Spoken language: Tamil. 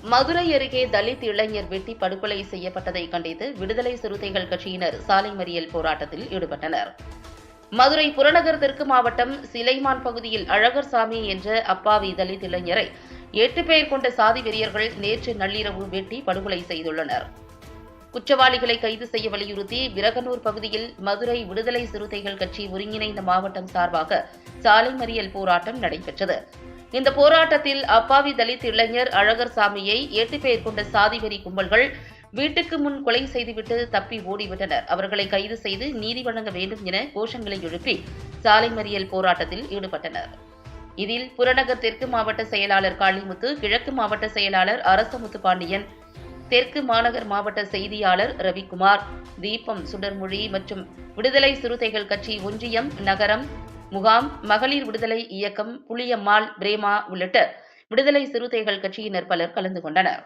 மதுரை அருகே தலித் இளைஞர் வெட்டி படுகொலை செய்யப்பட்டதை கண்டித்து விடுதலை சிறுத்தைகள் கட்சியினர் சாலை மறியல் போராட்டத்தில் ஈடுபட்டனர். மதுரை புறநகர் தெற்கு மாவட்டம் சிலைமான் பகுதியில் அழகர்சாமி என்ற அப்பாவி தலித் இளைஞரை 8 பேர் கொண்ட சாதி வெறியர்கள் நேற்று நள்ளிரவு வெட்டி படுகொலை செய்துள்ளனர். குற்றவாளிகளை கைது செய்ய வலியுறுத்தி விரகனூர் பகுதியில் மதுரை விடுதலை சிறுத்தைகள் கட்சி ஒருங்கிணைந்த மாவட்டம் சார்பாக சாலை மறியல் போராட்டம் நடைபெற்றது. இந்த போராட்டத்தில் அப்பாவி தலித் இளைஞர் அழகர்சாமியை 8 பேர் கொண்ட சாதிவெறி கும்பல்கள் வீட்டுக்கு முன் கொலை செய்துவிட்டு தப்பி ஓடிவிட்டனர். அவர்களை கைது செய்து நீதி வழங்க வேண்டும் என கோஷங்களை எழுப்பி சாலை மறியல் போராட்டத்தில் ஈடுபட்டனர். இதில் புறநகர் தெற்கு மாவட்ட செயலாளர் காளிமுத்து, கிழக்கு மாவட்ட செயலாளர் அரசமுத்து பாண்டியன், தெற்கு மாநகர் மாவட்ட செய்தியாளர் ரவிக்குமார், தீபம் சுடர்மொழி மற்றும் விடுதலை சிறுத்தைகள் கட்சி ஒன்றியம், நகரம், முகாம், மகளிர் விடுதலை இயக்கம், புளியம்மாள், பிரேமா உள்ளிட்ட விடுதலை சிறுத்தைகள் கட்சியினர் பலர் கலந்து கொண்டனர்.